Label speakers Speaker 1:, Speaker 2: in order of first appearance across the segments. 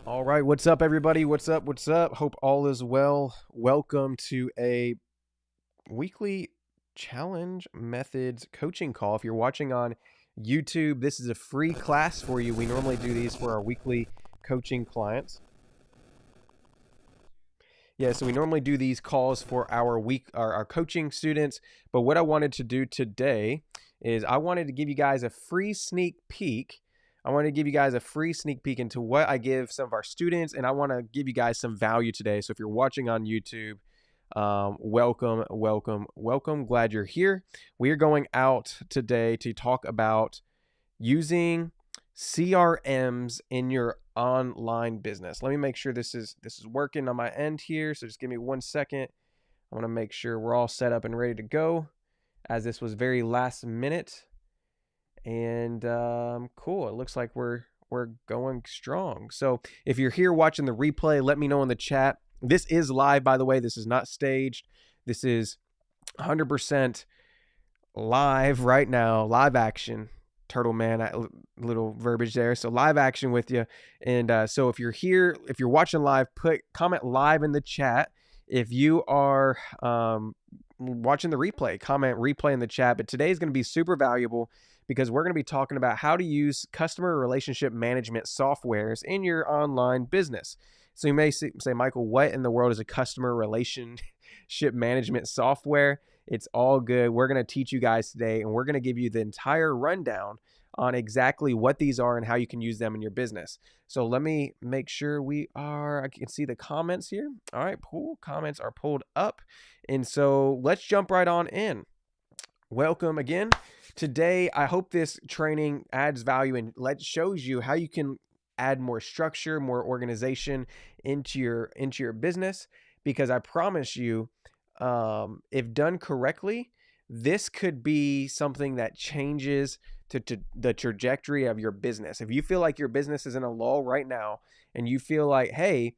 Speaker 1: All right, what's up, everybody? What's up? What's up? Hope all is well. Welcome to a weekly challenge methods coaching call. If you're watching on YouTube, this is a free class for you. We normally do these for our weekly coaching clients. Yeah, so we normally do these calls for our coaching students. But what I wanted to do today is I wanted to give you guys a free sneak peek. I want to give you guys a free sneak peek into what I give some of our students, and I want to give you guys some value today. So if you're watching on YouTube, welcome, welcome, welcome. Glad you're here. We are going out today to talk about using CRMs in your online business. Let me make sure this is working on my end here. So just give me 1 second. I want to make sure we're all set up and ready to go, as this was very last minute. And cool. It looks like we're going strong. So if you're here watching the replay, let me know in the chat. This is live, by the way. This is not staged. This is 100% live right now, live action. Turtle man, little verbiage there. So live action with you. And so if you're here, if you're watching live, comment live in the chat. If you are watching the replay, comment replay in the chat. But today is going to be super valuable because we're going to be talking about how to use customer relationship management softwares in your online business. So you may say, Michael, what in the world is a customer relationship management software? It's all good. We're going to teach you guys today, and we're going to give you the entire rundown on exactly what these are and how you can use them in your business. So let me make sure I can see the comments here. All right, cool. Comments are pulled up. And so let's jump right on in. Welcome again. Today, I hope this training adds value and shows you how you can add more structure, more organization into your business, because I promise you, if done correctly, this could be something that changes to the trajectory of your business. If you feel like your business is in a lull right now and you feel like, hey,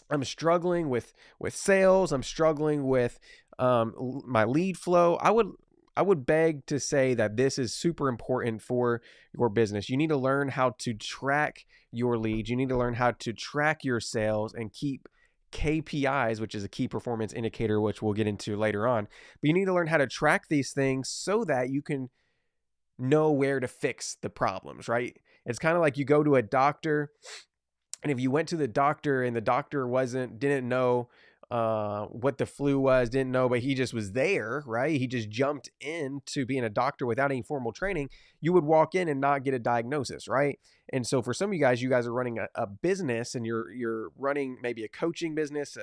Speaker 1: I'm struggling with sales, I'm struggling with my lead flow, I would beg to say that this is super important for your business. You need to learn how to track your leads. You need to learn how to track your sales and keep KPIs, which is a key performance indicator, which we'll get into later on. But you need to learn how to track these things so that you can know where to fix the problems, right? It's kind of like you go to a doctor, and if you went to the doctor and the doctor didn't know what the flu was, didn't know, but he just was there, right? He just jumped into being a doctor without any formal training. You would walk in and not get a diagnosis, right? And so for some of you guys are running a business, and you're running maybe a coaching business,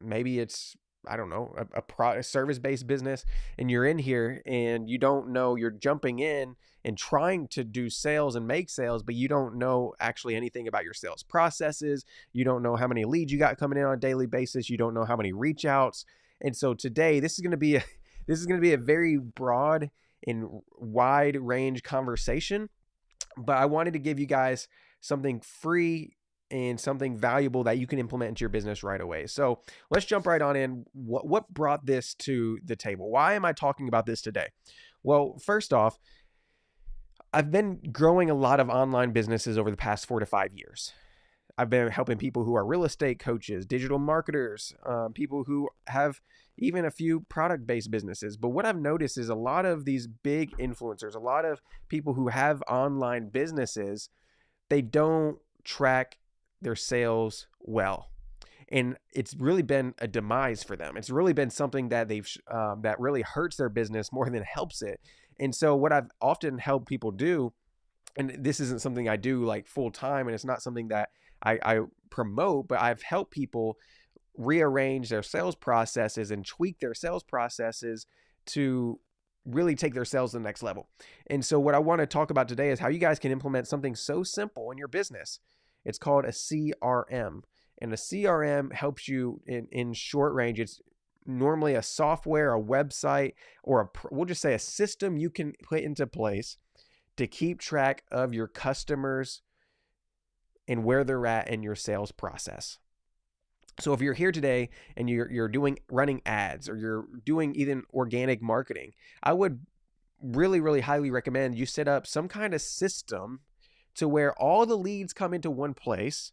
Speaker 1: maybe it's, I don't know, a service-based business, and you're in here and you don't know, you're jumping in and trying to do sales and make sales, but you don't know actually anything about your sales processes. You don't know how many leads you got coming in on a daily basis. You don't know how many reach outs. And so today, this is going to be a very broad and wide range conversation, but I wanted to give you guys something free and something valuable that you can implement into your business right away. So let's jump right on in. What brought this to the table? Why am I talking about this today? Well, first off, I've been growing a lot of online businesses over the past 4 to 5 years. I've been helping people who are real estate coaches, digital marketers, people who have even a few product-based businesses. But what I've noticed is a lot of these big influencers, a lot of people who have online businesses, they don't track their sales well. And it's really been a demise for them. It's really been something that that really hurts their business more than helps it. And so what I've often helped people do, and this isn't something I do like full time, and it's not something that I promote, but I've helped people rearrange their sales processes and tweak their sales processes to really take their sales to the next level. And so what I want to talk about today is how you guys can implement something so simple in your business. It's called a CRM. And a CRM helps you in short range. It's normally a software, a website, or we'll just say a system you can put into place to keep track of your customers and where they're at in your sales process. So if you're here today and you're running ads, or you're doing even organic marketing, I would really, really highly recommend you set up some kind of system to where all the leads come into one place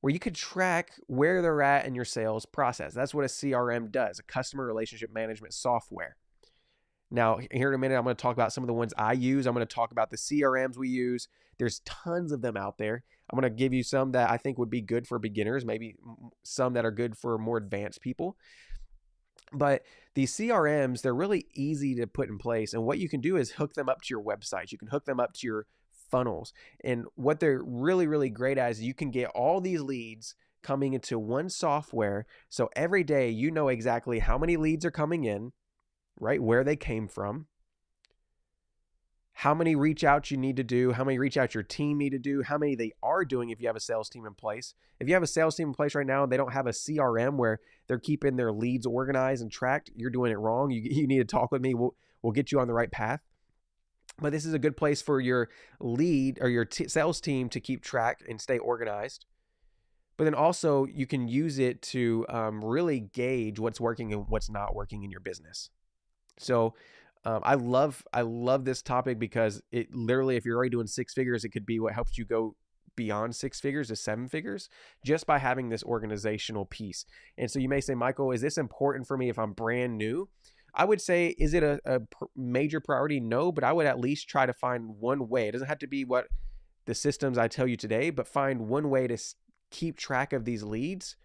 Speaker 1: where you could track where they're at in your sales process. That's what a CRM does, a customer relationship management software. Now, here in a minute, I'm going to talk about some of the ones I use. I'm going to talk about the CRMs we use. There's tons of them out there. I'm going to give you some that I think would be good for beginners, maybe some that are good for more advanced people. But these CRMs, they're really easy to put in place. And what you can do is hook them up to your websites. You can hook them up to your funnels. And what they're really, really great at is you can get all these leads coming into one software. So every day you know exactly how many leads are coming in, right? Where they came from, how many reach outs you need to do, how many reach outs your team need to do, how many they are doing if you have a sales team in place. If you have a sales team in place right now and they don't have a CRM where they're keeping their leads organized and tracked, you're doing it wrong. You need to talk with me. We'll get you on the right path. But this is a good place for your lead or your sales team to keep track and stay organized. But then also you can use it to really gauge what's working and what's not working in your business. So I love this topic because it literally, if you're already doing 6 figures, it could be what helps you go beyond 6 figures to 7 figures just by having this organizational piece. And so you may say, Michael, is this important for me if I'm brand new? I would say, is it a major priority? No, but I would at least try to find one way. It doesn't have to be what the systems I tell you today, but find one way to keep track of these leads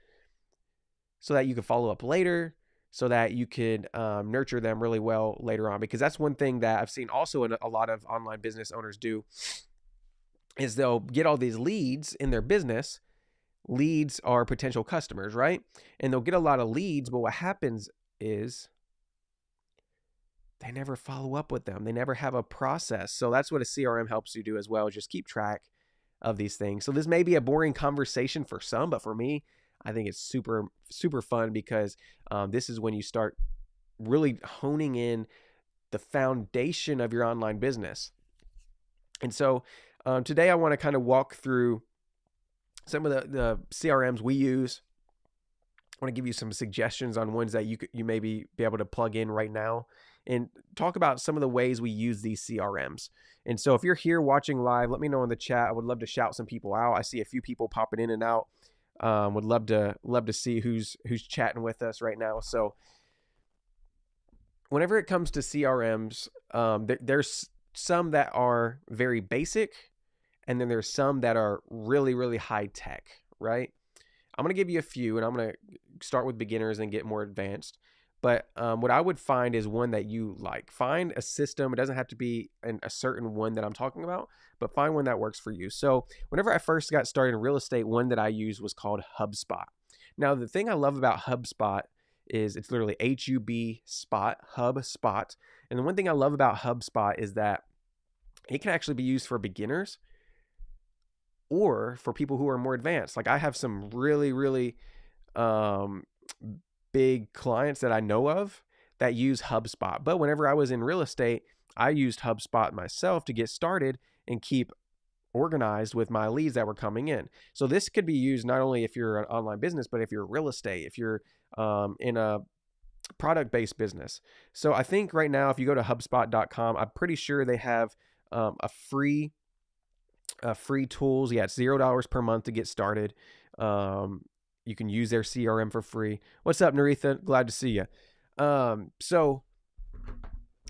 Speaker 1: so that you can follow up later, so that you could nurture them really well later on. Because that's one thing that I've seen also in a lot of online business owners do is they'll get all these leads in their business. Leads are potential customers, right? And they'll get a lot of leads, but what happens is they never follow up with them. They never have a process. So that's what a CRM helps you do as well. Just keep track of these things. So this may be a boring conversation for some, but for me, I think it's super, super fun because this is when you start really honing in the foundation of your online business. And so today I want to kind of walk through some of the CRMs we use. I want to give you some suggestions on ones that you may be able to plug in right now and talk about some of the ways we use these CRMs. And so if you're here watching live, let me know in the chat. I would love to shout some people out. I see a few people popping in and out. Would love to see who's chatting with us right now. So whenever it comes to CRMs, there's some that are very basic, and then there's some that are really, really high tech, right? I'm going to give you a few, and I'm going to start with beginners and get more advanced. But what I would find is one that you like. Find a system. It doesn't have to be a certain one that I'm talking about, but find one that works for you. So whenever I first got started in real estate, one that I used was called HubSpot. Now, the thing I love about HubSpot is it's literally HUB spot, HubSpot. And the one thing I love about HubSpot is that it can actually be used for beginners or for people who are more advanced. Like I have some really, really big clients that I know of that use HubSpot. But whenever I was in real estate, I used HubSpot myself to get started and keep organized with my leads that were coming in. So this could be used not only if you're an online business, but if you're real estate, if you're in a product-based business. So I think right now, if you go to HubSpot.com, I'm pretty sure they have a free tools. Yeah, it's $0 per month to get started. You can use their CRM for free. What's up, Naritha? Glad to see you. So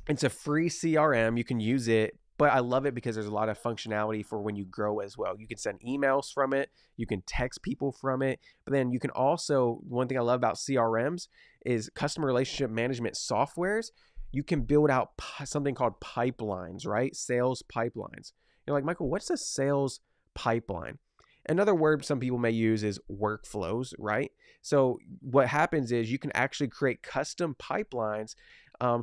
Speaker 1: it's a free CRM. You can use it, but I love it because there's a lot of functionality for when you grow as well. You can send emails from it. You can text people from it. But then you can also, one thing I love about CRMs is customer relationship management softwares. You can build out something called pipelines, right? Sales pipelines. You're like, Michael, what's a sales pipeline? Another word some people may use is workflows, right? So what happens is you can actually create custom pipelines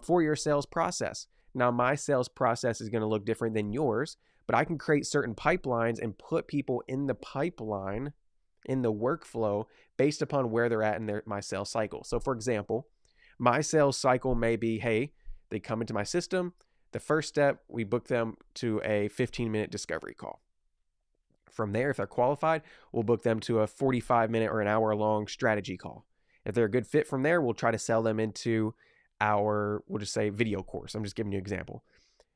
Speaker 1: for your sales process. Now, my sales process is going to look different than yours, but I can create certain pipelines and put people in the pipeline, in the workflow, based upon where they're at in my sales cycle. So for example, my sales cycle may be, hey, they come into my system. The first step, we book them to a 15-minute discovery call. From there, if they're qualified, we'll book them to a 45-minute or an hour-long strategy call. If they're a good fit from there, we'll try to sell them into we'll just say video course. I'm just giving you an example.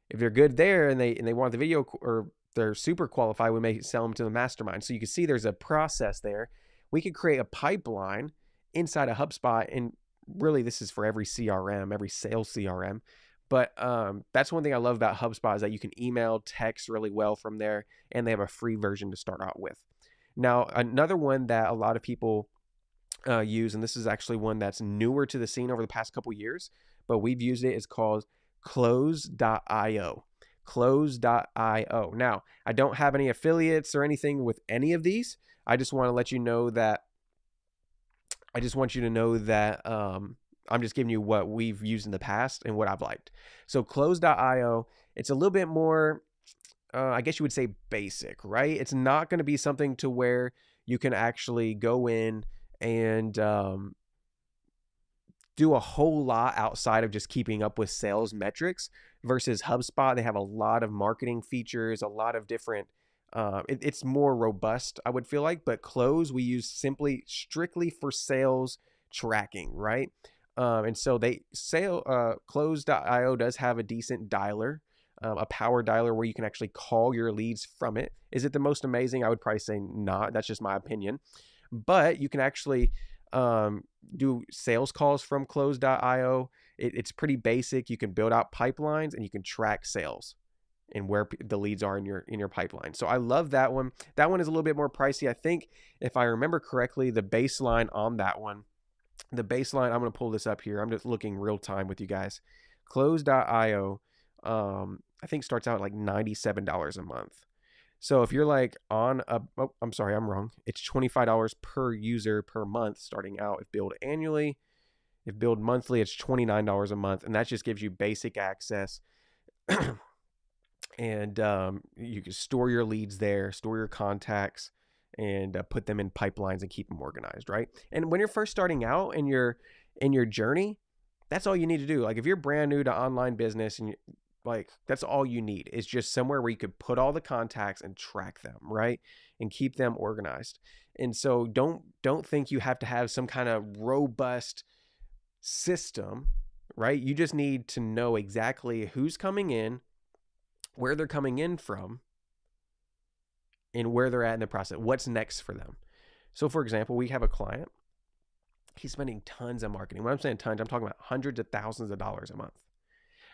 Speaker 1: If they're good there and they want the video or they're super qualified, we may sell them to the mastermind. So you can see there's a process there. We could create a pipeline inside a HubSpot, and really this is for every CRM, every sales CRM. But that's one thing I love about HubSpot is that you can email, text really well from there, and they have a free version to start out with. Now, another one that a lot of people use, and this is actually one that's newer to the scene over the past couple years, but we've used it, is called Close.io. Close.io. Now, I don't have any affiliates or anything with any of these. I just want to let you know that I just want you to know that I'm just giving you what we've used in the past and what I've liked. So Close.io, it's a little bit more, I guess you would say basic, right? It's not going to be something to where you can actually go in and do a whole lot outside of just keeping up with sales metrics versus HubSpot. They have a lot of marketing features, a lot of different, it's more robust, I would feel like, but Close we use simply strictly for sales tracking, right? And so Close.io does have a decent dialer, a power dialer where you can actually call your leads from it. Is it the most amazing? I would probably say not. That's just my opinion. But you can actually do sales calls from Close.io. It's pretty basic. You can build out pipelines and you can track sales and where the leads are in your pipeline. So I love that one. That one is a little bit more pricey. I think if I remember correctly, the baseline on that one, I'm going to pull this up here. I'm just looking real time with you guys. Close.io, I think starts out at like $97 a month. So if you're like on I'm sorry, I'm wrong. It's $25 per user per month starting out. If billed annually, if billed monthly, it's $29 a month. And that just gives you basic access. And you can store your leads there, store your contacts, and put them in pipelines and keep them organized, right? And when you're first starting out in your journey, that's all you need to do. Like if you're brand new to online business and like that's all you need is just somewhere where you could put all the contacts and track them, right? And keep them organized. And so don't think you have to have some kind of robust system, right? You just need to know exactly who's coming in, where they're coming in from, and where they're at in the process. What's next for them? So for example, we have a client. He's spending tons of marketing. When I'm saying tons, I'm talking about hundreds of thousands of dollars a month.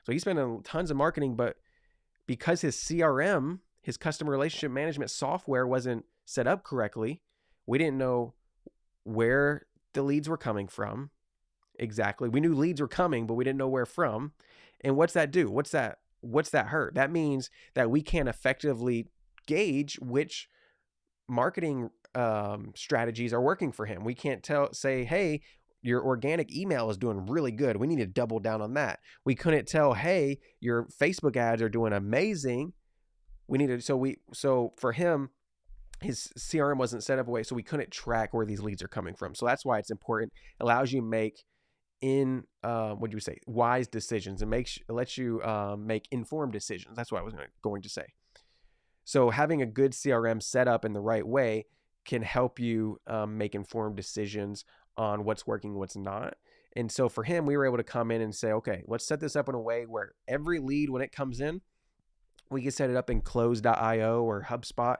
Speaker 1: So he's spending tons of marketing, but because his CRM, his customer relationship management software, wasn't set up correctly, we didn't know where the leads were coming from exactly. We knew leads were coming, but we didn't know where from. And what's that do? What's that hurt? That means that we can't effectively gauge which marketing strategies are working for him. We can't say, hey, your organic email is doing really good. We need to double down on that. We couldn't tell, hey, your Facebook ads are doing amazing. We needed, so for him, his CRM wasn't set up away, so we couldn't track where these leads are coming from. So that's why it's important. It allows you to make wise decisions, and lets you make informed decisions. That's what I was going to say. So having a good CRM set up in the right way can help you make informed decisions on what's working, what's not. And so for him, we were able to come in and say, okay, let's set this up in a way where every lead, when it comes in, we can set it up in Close.io or HubSpot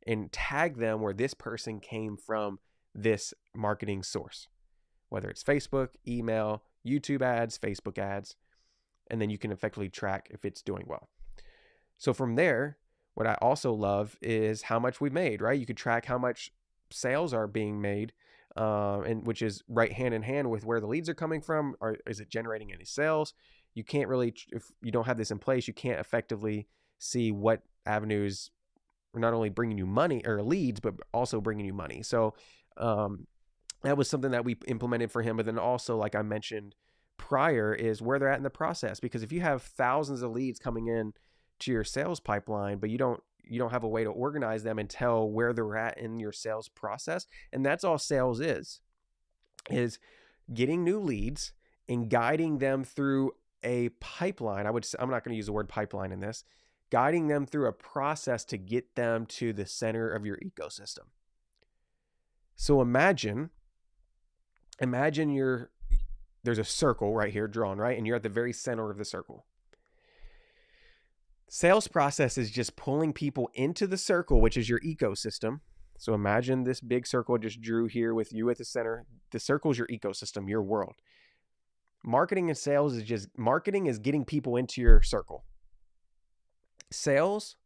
Speaker 1: and tag them where this person came from this marketing source, whether it's Facebook, email, YouTube ads, Facebook ads, and then you can effectively track if it's doing well. So from there, what I also love is how much we made, right? You could track how much sales are being made, and which is right hand in hand with where the leads are coming from, or is it generating any sales? You can't really, if you don't have this in place, you can't effectively see what avenues are not only bringing you money or leads, but also bringing you money. So that was something that we implemented for him. But then also, like I mentioned prior, is where they're at in the process. Because if you have thousands of leads coming in to your sales pipeline, but you don't have a way to organize them and tell where they're at in your sales process, and that's all sales is getting new leads and guiding them through a pipeline. I'm not going to use the word pipeline in this. Guiding them through a process to get them to the center of your ecosystem. So imagine there's a circle right here drawn, right? And you're at the very center of the circle. Sales process is just pulling people into the circle, which is your ecosystem. So imagine this big circle I just drew here with you at the center. The circle is your ecosystem, your world. Marketing and sales is just marketing is getting people into your circle. Sales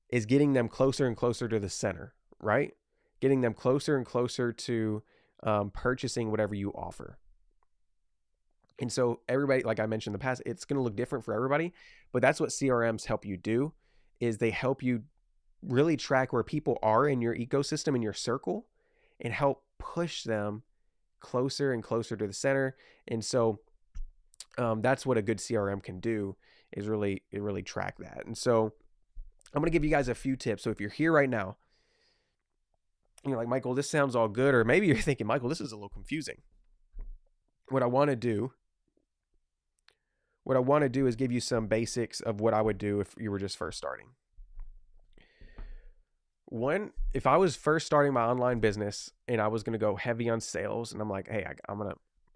Speaker 1: is getting them closer and closer to the center, right? Getting them closer and closer to purchasing whatever you offer. And so everybody, like I mentioned in the past, it's going to look different for everybody, but that's what CRMs help you do, is they help you really track where people are in your ecosystem, in your circle, and help push them closer and closer to the center. And so that's what a good CRM can do, is really track that. And so I'm going to give you guys a few tips. So if you're here right now, and you're like, Michael, this sounds all good, or maybe you're thinking, Michael, this is a little confusing. What I want to do is give you some basics of what I would do if you were just first starting. One, if I was first starting my online business and I was going to go heavy on sales, and I'm like, hey,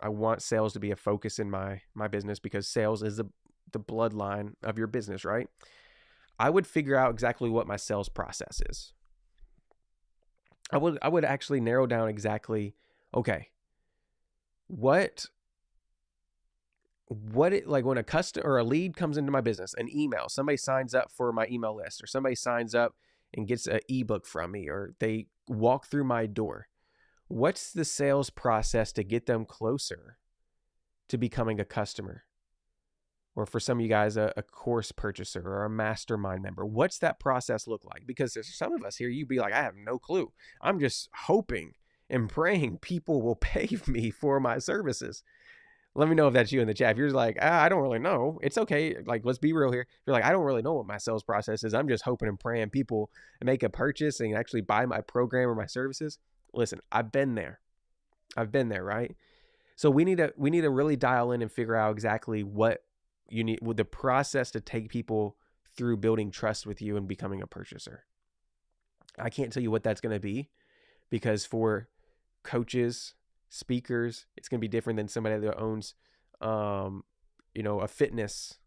Speaker 1: I want sales to be a focus in my business, because sales is the bloodline of your business, right? I would figure out exactly what my sales process is. I would actually narrow down exactly, okay, what it, like when a customer or a lead comes into my business, an email, somebody signs up for my email list, or somebody signs up and gets an ebook from me, or they walk through my door. What's the sales process to get them closer to becoming a customer? Or for some of you guys, a course purchaser or a mastermind member. What's that process look like? Because there's some of us here, you'd be like, I have no clue. I'm just hoping and praying people will pay me for my services. Let me know if that's you in the chat. If you're like, I don't really know, it's okay. Like, let's be real here. If you're like, I don't really know what my sales process is, I'm just hoping and praying people make a purchase and actually buy my program or my services. Listen, I've been there, right? So we need to really dial in and figure out exactly what you need with the process to take people through building trust with you and becoming a purchaser. I can't tell you what that's going to be, because for coaches, speakers, it's going to be different than somebody that owns, a fitness,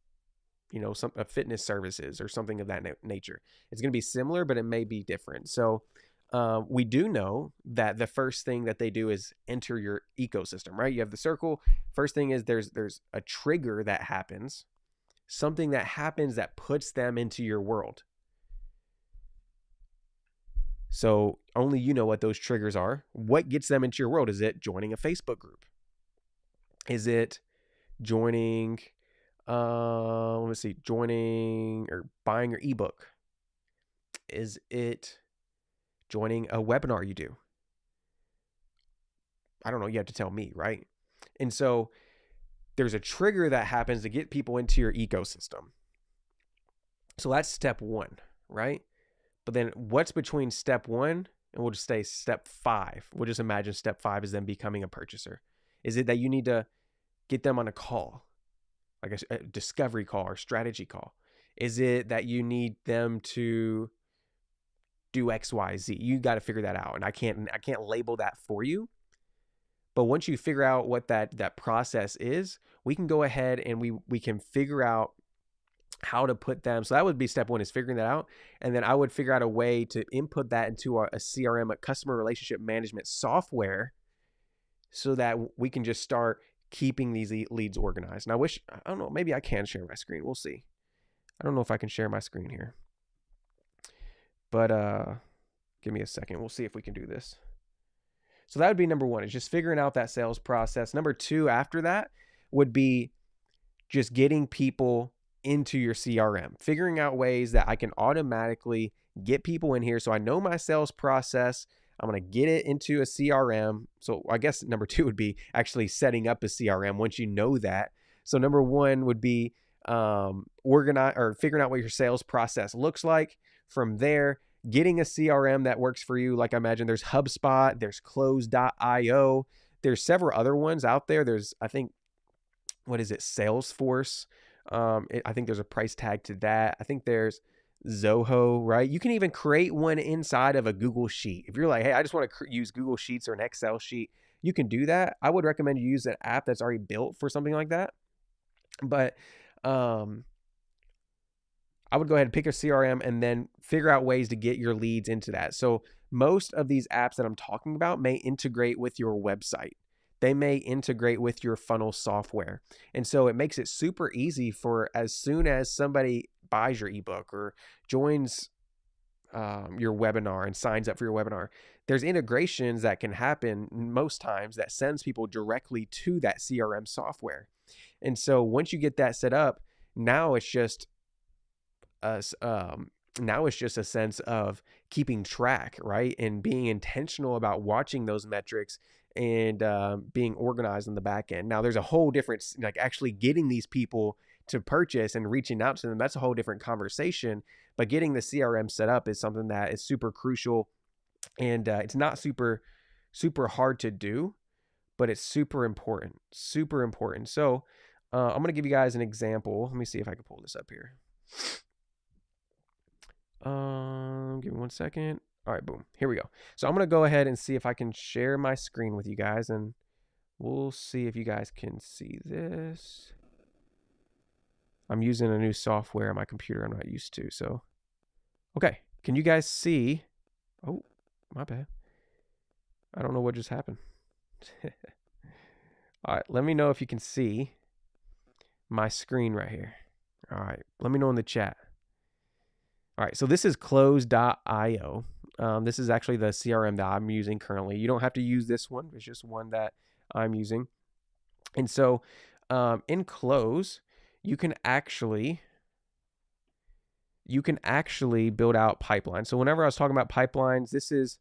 Speaker 1: a fitness services or something of that nature. It's going to be similar, but it may be different. So we do know that the first thing that they do is enter your ecosystem, right? You have the circle. First thing is there's a trigger that happens, something that happens that puts them into your world. So only you know what those triggers are. What gets them into your world? Is it joining a Facebook group? Is it joining, joining or buying your ebook? Is it joining a webinar you do? I don't know. You have to tell me, right? And so there's a trigger that happens to get people into your ecosystem. So that's step one, right? But then what's between step one and we'll just say step 5? We'll just imagine step 5 is them becoming a purchaser. Is it that you need to get them on a call, like a discovery call or strategy call? Is it that you need them to do X, Y, Z? You got to figure that out. And I can't label that for you. But once you figure out what that process is, we can go ahead and we can figure out how to put them. So that would be step 1, is figuring that out. And then I would figure out a way to input that into a CRM, a customer relationship management software, so that we can just start keeping these leads organized. And I don't know, maybe I can share my screen. We'll see. I don't know if I can share my screen here, but give me a second. We'll see if we can do this. So that would be number 1, is just figuring out that sales process. Number 2 after that would be just getting people into your CRM, figuring out ways that I can automatically get people in here. So I know my sales process. I'm going to get it into a CRM. So I guess number 2 would be actually setting up a CRM once you know that. So number 1 would be organize or figuring out what your sales process looks like. From there, getting a CRM that works for you. Like I imagine there's HubSpot, there's Close.io, there's several other ones out there. There's, I think, what is it? Salesforce. I think there's a price tag to that. I think there's Zoho, right? You can even create one inside of a Google Sheet. If you're like, hey, I just want to use Google Sheets or an Excel sheet, you can do that. I would recommend you use an app that's already built for something like that. But I would go ahead and pick a CRM and then figure out ways to get your leads into that. So most of these apps that I'm talking about may integrate with your website. They may integrate with your funnel software. And so it makes it super easy for as soon as somebody buys your ebook or joins your webinar and signs up for your webinar, there's integrations that can happen most times that sends people directly to that CRM software. And so once you get that set up, now it's just now it's just a sense of keeping track, right? And being intentional about watching those metrics and being organized on the back end. Now there's a whole different, like actually getting these people to purchase and reaching out to them. That's a whole different conversation, but getting the CRM set up is something that is super crucial, and it's not super hard to do, but it's super important. So I'm going to give you guys an example. Let me see if I can pull this up here. Give me 1 second. All right, boom. Here we go. So I'm going to go ahead and see if I can share my screen with you guys, and we'll see if you guys can see this. I'm using a new software on my computer I'm not used to. So, okay. Can you guys see? Oh, my bad. I don't know what just happened. All right. Let me know if you can see my screen right here. All right. Let me know in the chat. All right. So this is close.io. This is actually the CRM that I'm using currently. You don't have to use this one. It's just one that I'm using. And so in Close, you can actually build out pipelines. So whenever I was talking about pipelines, this is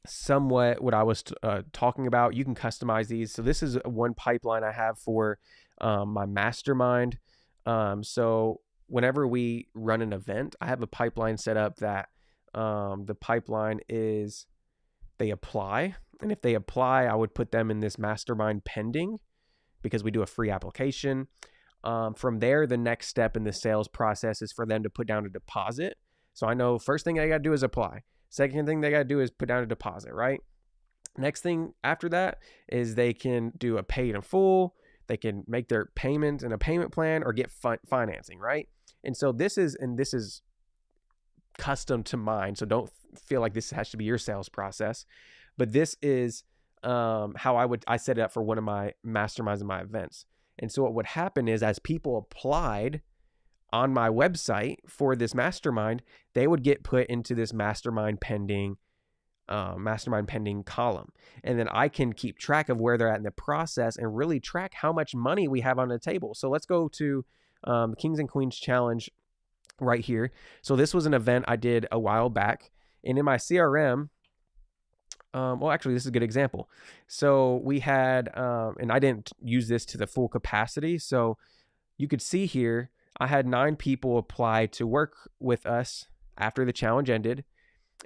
Speaker 1: somewhat what I was talking about. You can customize these. So this is one pipeline I have for my mastermind. So whenever we run an event, I have a pipeline set up that the pipeline is they apply. And if they apply, I would put them in this mastermind pending because we do a free application. From there, the next step in the sales process is for them to put down a deposit. So I know first thing they got to do is apply. Second thing they got to do is put down a deposit, right? Next thing after that is they can do a paid in full. They can make their payment in a payment plan or get financing, right? And so this is custom to mine. So don't feel like this has to be your sales process, but this is how I set it up for one of my masterminds and my events. And so what would happen is as people applied on my website for this mastermind, they would get put into this mastermind pending column. And then I can keep track of where they're at in the process and really track how much money we have on the table. So let's go to the Kings and Queens Challenge right here. So this was an event I did a while back. And in my CRM, well, actually, this is a good example. So we had, and I didn't use this to the full capacity. So you could see here, I had 9 people apply to work with us after the challenge ended.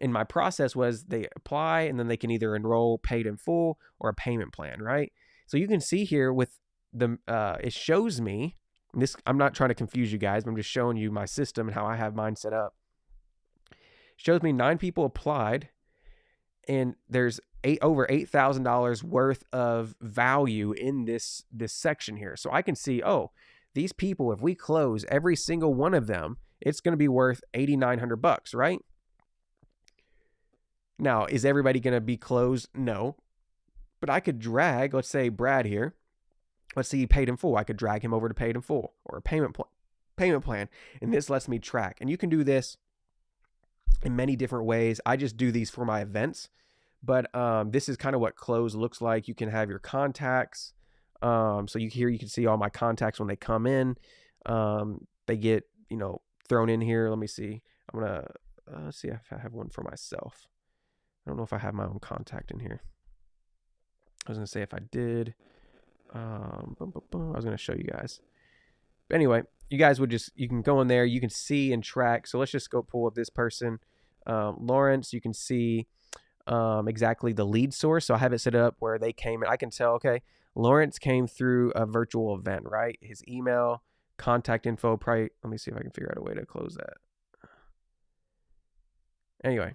Speaker 1: And my process was they apply and then they can either enroll paid in full or a payment plan, right? So you can see here with the, it shows me this. I'm not trying to confuse you guys, but I'm just showing you my system and how I have mine set up. It shows me 9 people applied. And there's over $8,000 worth of value in this section here. So I can see, oh, these people, if we close every single one of them, it's going to be worth $8,900, right? Now, is everybody going to be closed? No. But I could drag, let's say Brad here. Let's see, paid in full. I could drag him over to paid in full or a payment plan. And this lets me track. And you can do this in many different ways. I just do these for my events, but this is kind of what Close looks like. You can have your contacts. So you can see all my contacts when they come in. They get, thrown in here. Let me see. I'm going to see if I have one for myself. I don't know if I have my own contact in here. I was going to say if I did. I was going to show you guys. But anyway, you guys you can go in there, you can see and track. So let's just go pull up this person. Lawrence, you can see exactly the lead source. So I have it set up where they came and I can tell, okay, Lawrence came through a virtual event, right? His email, contact info, probably, let me see if I can figure out a way to close that. Anyway,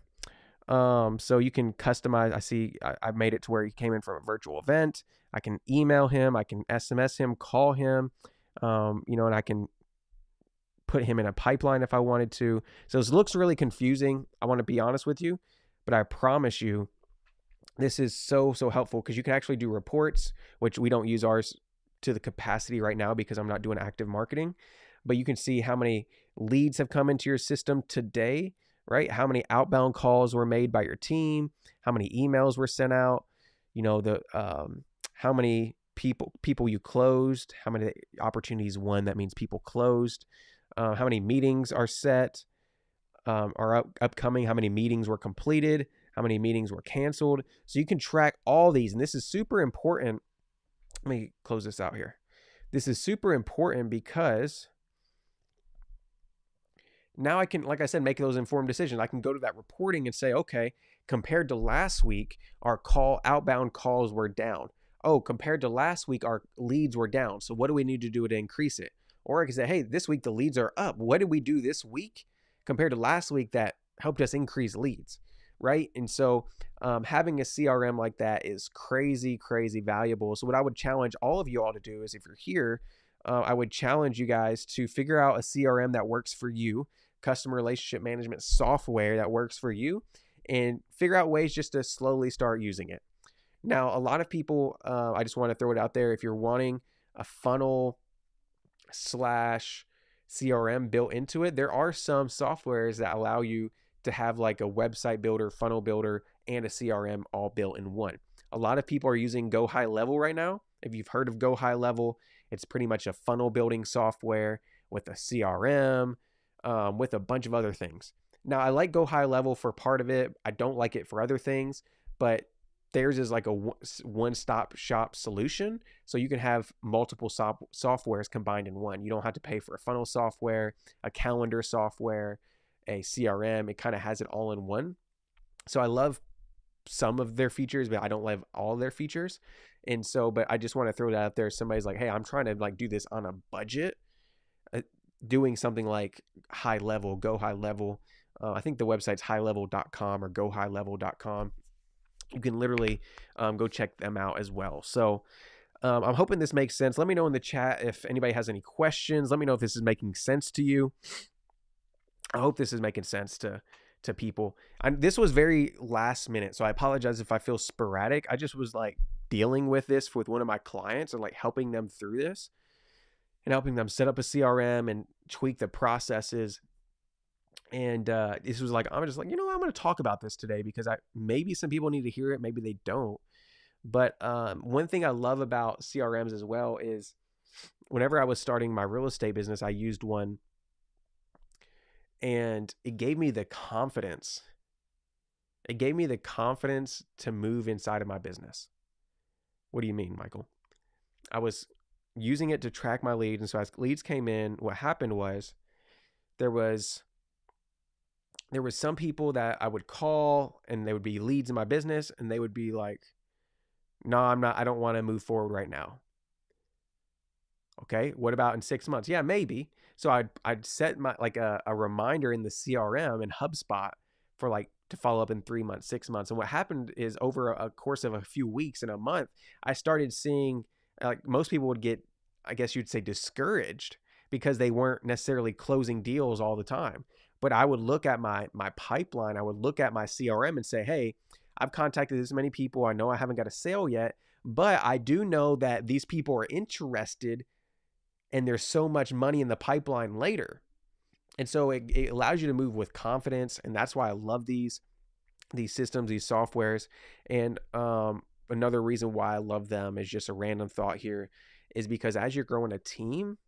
Speaker 1: so you can customize. I see I made it to where he came in from a virtual event. I can email him, I can SMS him, call him, and I can put him in a pipeline if I wanted to. So this looks really confusing. I want to be honest with you, but I promise you, this is so helpful because you can actually do reports, which we don't use ours to the capacity right now because I'm not doing active marketing. But you can see how many leads have come into your system today, right? How many outbound calls were made by your team, how many emails were sent out, how many people you closed, how many opportunities won. That means people closed. How many meetings are set, are upcoming, how many meetings were completed, how many meetings were canceled. So you can track all these, and this is super important. Let me close this out here. This is super important because now I can, like I said, make those informed decisions. I can go to that reporting and say, okay, compared to last week, our outbound calls were down. Oh, compared to last week, our leads were down. So what do we need to do to increase it? Or I can say, hey, this week the leads are up. What did we do this week compared to last week that helped us increase leads, right? And so having a CRM like that is crazy valuable. So what I would challenge all of you all to do is, if you're here, I would challenge you guys to figure out a CRM that works for you, customer relationship management software that works for you, and figure out ways just to slowly start using it. Now, a lot of people, I just want to throw it out there, if you're wanting a funnel / CRM built into it, there are some softwares that allow you to have like a website builder, funnel builder, and a CRM all built in one. A lot of people are using Go High Level right now. If you've heard of Go High Level, it's pretty much a funnel building software with a CRM, with a bunch of other things. Now, I like Go High Level for part of it. I don't like it for other things, but theirs is like a one-stop shop solution. So you can have multiple softwares combined in one. You don't have to pay for a funnel software, a calendar software, a CRM. It kind of has it all in one. So I love some of their features, but I don't love all their features. And so, but I just want to throw that out there. Somebody's like, hey, I'm trying to like do this on a budget. Doing something like High Level, Go High Level. I think the website's highlevel.com or gohighlevel.com. You can literally go check them out as well. So I'm hoping this makes sense. Let me know in the chat if anybody has any questions. Let me know if this is making sense to you. I hope this is making sense to people. This was very last minute, so I apologize if I feel sporadic. I just was like dealing with this with one of my clients and like helping them through this and helping them set up a CRM and tweak the processes. And this was like, I'm just like, I'm going to talk about this today because maybe some people need to hear it. Maybe they don't. But one thing I love about CRMs as well is whenever I was starting my real estate business, I used one, and it gave me the confidence. It gave me the confidence to move inside of my business. What do you mean, Michael? I was using it to track my leads. And so as leads came in, what happened was there was some people that I would call and they would be leads in my business, and they would be like, no, I don't want to move forward right now. Okay, what about in 6 months? Yeah, maybe. So I'd set my like a reminder in the CRM and HubSpot for like to follow up in 3 months, 6 months. And what happened is over a course of a few weeks and a month, I started seeing like most people would get, I guess you'd say, discouraged because they weren't necessarily closing deals all the time. But I would look at my pipeline, I would look at my CRM and say, hey, I've contacted this many people. I know I haven't got a sale yet, but I do know that these people are interested and there's so much money in the pipeline later. And so it allows you to move with confidence. And that's why I love these systems, these softwares. And another reason why I love them is just a random thought here, is because as you're growing a team,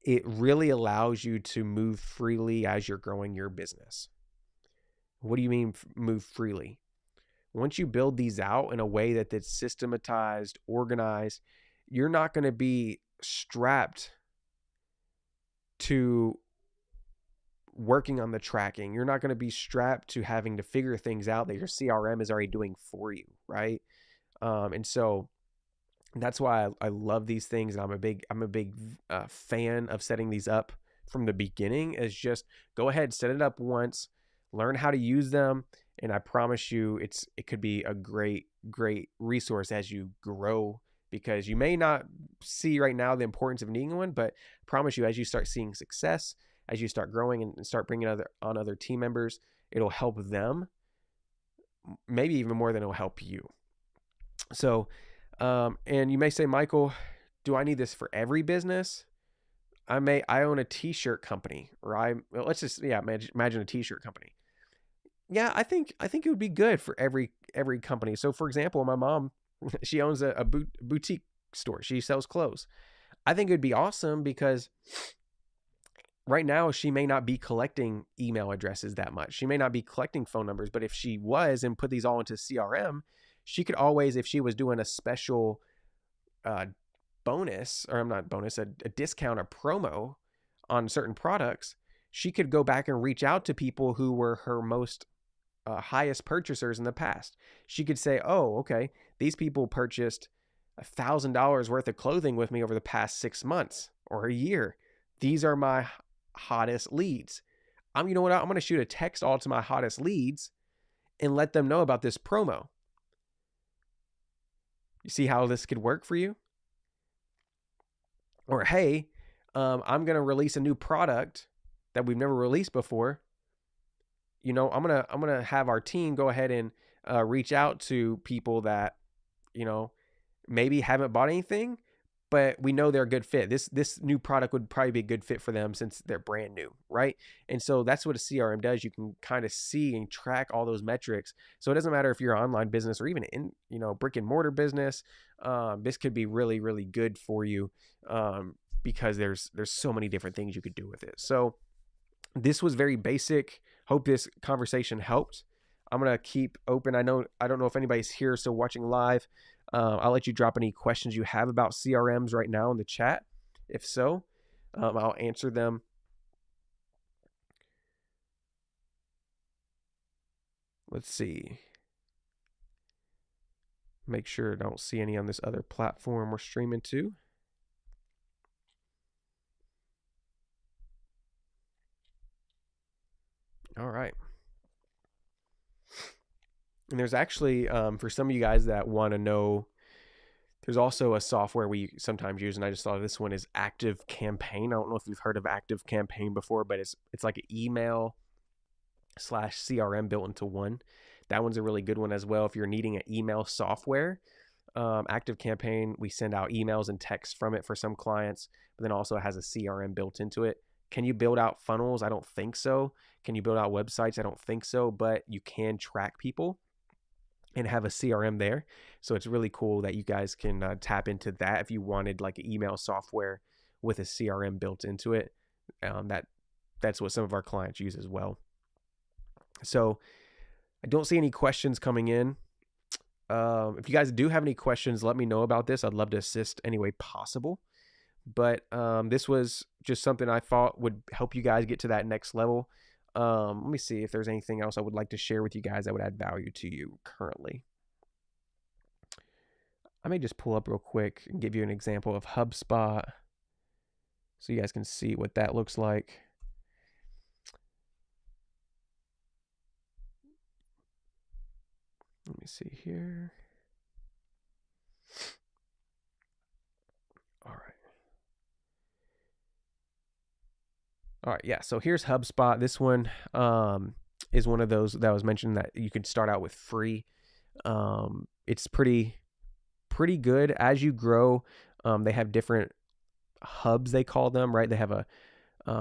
Speaker 1: it really allows you to move freely as you're growing your business. What do you mean move freely? Once you build these out in a way that's systematized, organized, you're not going to be strapped to working on the tracking. You're not going to be strapped to having to figure things out that your CRM is already doing for you, right? And so that's why I love these things, and I'm a big fan of setting these up from the beginning. Is just go ahead, set it up once, learn how to use them, and I promise you, it could be a great resource as you grow, because you may not see right now the importance of needing one, but I promise you, as you start seeing success, as you start growing and start bringing other team members, it'll help them maybe even more than it'll help you. So, and you may say, Michael, do I need this for every business? I own a t-shirt company, or let's just, imagine a t-shirt company. Yeah, I think it would be good for every company. So for example, my mom, she owns a boutique store. She sells clothes. I think it would be awesome because right now she may not be collecting email addresses that much. She may not be collecting phone numbers, but if she was and put these all into CRM, she could always, if she was doing a special bonus, or I'm not bonus, a discount or promo on certain products, she could go back and reach out to people who were her most highest purchasers in the past. She could say, oh, okay, these people purchased $1,000 worth of clothing with me over the past 6 months or a year. These are my hottest leads. You know what? I'm going to shoot a text all to my hottest leads and let them know about this promo. You see how this could work for you? Or, hey, I'm going to release a new product that we've never released before. You know, I'm gonna have our team go ahead and reach out to people that, you know, maybe haven't bought anything, but we know they're a good fit. This new product would probably be a good fit for them since they're brand new, right? And so that's what a CRM does. You can kind of see and track all those metrics. So it doesn't matter if you're an online business or even in, you know, brick and mortar business. This could be really, really good for you because there's so many different things you could do with it. So this was very basic. Hope this conversation helped. I'm going to keep open. I don't know if anybody's here, so watching live, I'll let you drop any questions you have about CRMs right now in the chat. If so, I'll answer them. Let's see. Make sure I don't see any on this other platform we're streaming to. All right. And there's actually, for some of you guys that want to know, there's also a software we sometimes use, and I just thought this one is Active Campaign. I don't know if you've heard of Active Campaign before, but it's like an email / CRM built into one. That one's a really good one as well. If you're needing an email software, Active Campaign, we send out emails and texts from it for some clients, but then also has a CRM built into it. Can you build out funnels? I don't think so. Can you build out websites? I don't think so, but you can track people and have a CRM there. So it's really cool that you guys can tap into that if you wanted like an email software with a CRM built into it. That's what some of our clients use as well. So I don't see any questions coming in. If you guys do have any questions, let me know about this. I'd love to assist any way possible. But this was just something I thought would help you guys get to that next level. Let me see if there's anything else I would like to share with you guys that would add value to you currently. I may just pull up real quick and give you an example of HubSpot so you guys can see what that looks like. Let me see here. All right, yeah, so here's HubSpot. This one is one of those that was mentioned that you could start out with free. It's pretty good as you grow. They have different hubs, they call them, right? They have a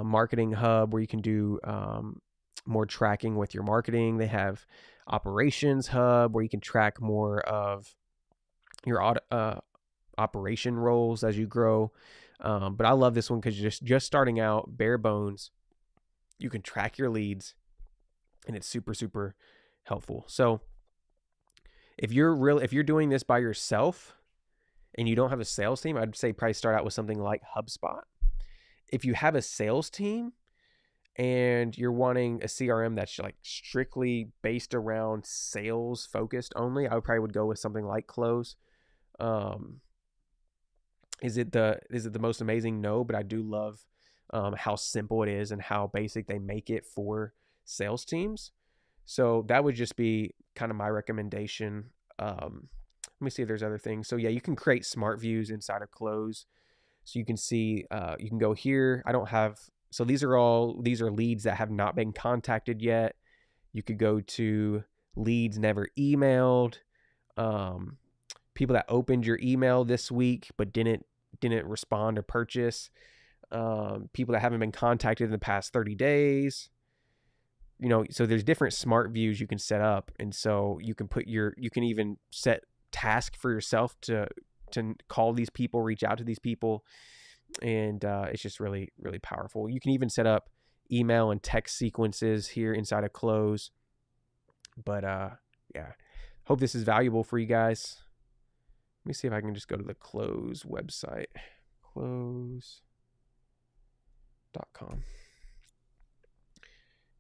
Speaker 1: marketing hub where you can do more tracking with your marketing. They have operations hub where you can track more of your operation roles as you grow. But I love this one because you're just starting out, bare bones. You can track your leads, and it's super, super helpful. So if you're doing this by yourself and you don't have a sales team, I'd say probably start out with something like HubSpot. If you have a sales team and you're wanting a CRM that's like strictly based around sales focused only, I would go with something like Close. Is it the most amazing? No, but I do love how simple it is and how basic they make it for sales teams. So that would just be kind of my recommendation. Let me see if there's other things. So yeah, you can create smart views inside of Close. So you can see, you can go here. I don't have, so these are leads that have not been contacted yet. You could go to leads never emailed, people that opened your email this week but didn't respond or purchase, people that haven't been contacted in the past 30 days. So there's different smart views you can set up, and so you can you can even set tasks for yourself to call these people, reach out to these people, and it's just really, really powerful. You can even set up email and text sequences here inside of Close. But yeah, hope this is valuable for you guys. Let me see if I can just go to the Close website, close.com.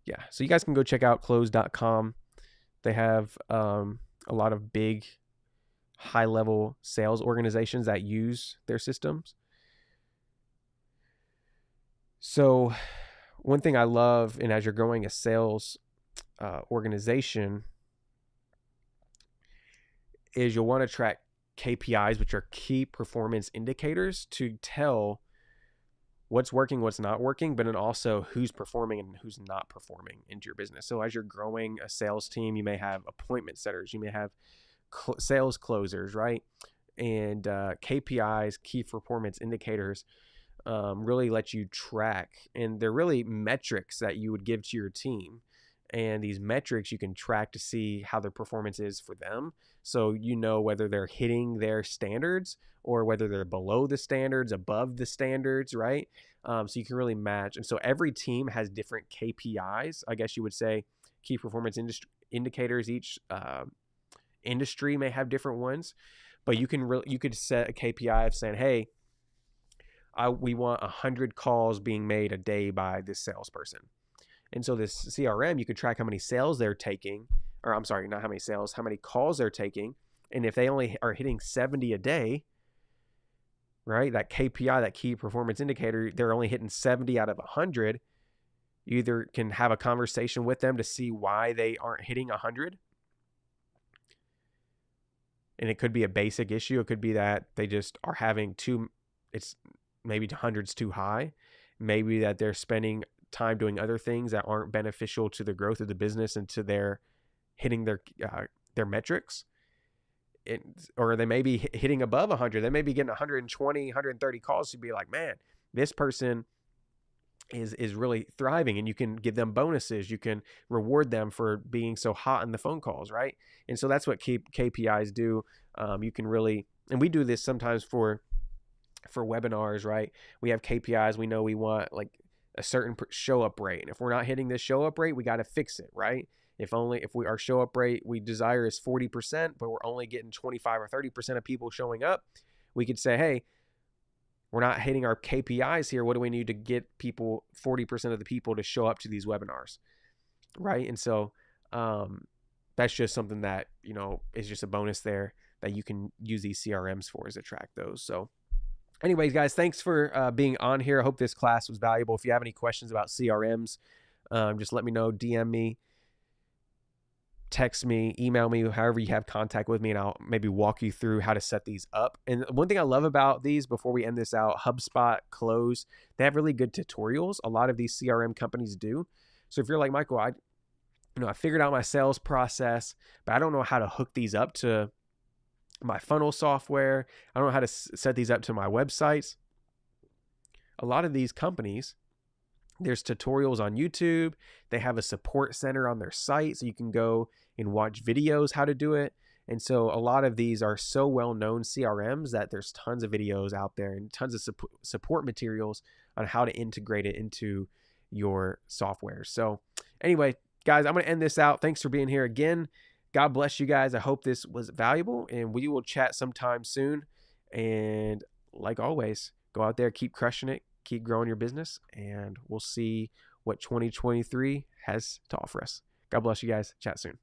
Speaker 1: Yeah, so you guys can go check out close.com. They have a lot of big, high-level sales organizations that use their systems. So one thing I love, and as you're growing a sales organization, is you'll want to track KPIs, which are key performance indicators, to tell what's working, what's not working, but then also who's performing and who's not performing into your business. So as you're growing a sales team, you may have appointment setters, you may have sales closers, right? And KPIs, key performance indicators, really let you track, and they're really metrics that you would give to your team. And these metrics you can track to see how their performance is for them. So whether they're hitting their standards or whether they're below the standards, above the standards, right? So you can really match. And so every team has different KPIs, I guess you would say, key performance indicators. Each industry may have different ones, but you could set a KPI of saying, hey, we want 100 calls being made a day by this salesperson. And so this CRM, you could track how many sales they're taking, or I'm sorry, not how many sales, how many calls they're taking. And if they only are hitting 70 a day, right, that KPI, that key performance indicator, they're only hitting 70 out of 100. You either can have a conversation with them to see why they aren't hitting 100. And it could be a basic issue. It could be that they just are having maybe 100's too high. Maybe that they're spending time doing other things that aren't beneficial to the growth of the business and to their hitting their metrics. Or they may be hitting above 100. They may be getting 120, 130 calls to be like, man, this person is really thriving, and you can give them bonuses. You can reward them for being so hot in the phone calls, right? And so that's what KPIs do. You can really, and we do this sometimes for webinars, right? We have KPIs. We know we want like a certain show up rate. And if we're not hitting this show up rate, we got to fix it, right? If our show up rate we desire is 40%, but we're only getting 25 or 30% of people showing up, we could say, hey, we're not hitting our KPIs here. What do we need to get 40% of the people to show up to these webinars, right? And so that's just something that, is just a bonus there that you can use these CRMs for, is to track those. So anyways, guys, thanks for being on here. I hope this class was valuable. If you have any questions about CRMs, just let me know. DM me, text me, email me, however you have contact with me, and I'll maybe walk you through how to set these up. And one thing I love about these, before we end this out, HubSpot, Close, they have really good tutorials. A lot of these CRM companies do. So if you're like, Michael, I figured out my sales process, but I don't know how to hook these up to my funnel software. I don't know how to set these up to my websites. A lot of these companies, there's tutorials on YouTube. They have a support center on their site, so you can go and watch videos how to do it. And so a lot of these are so well-known CRMs that there's tons of videos out there and tons of support materials on how to integrate it into your software. So anyway, guys, I'm going to end this out. Thanks for being here again. God bless you guys. I hope this was valuable, and we will chat sometime soon. And like always, go out there, keep crushing it, keep growing your business, and we'll see what 2023 has to offer us. God bless you guys. Chat soon.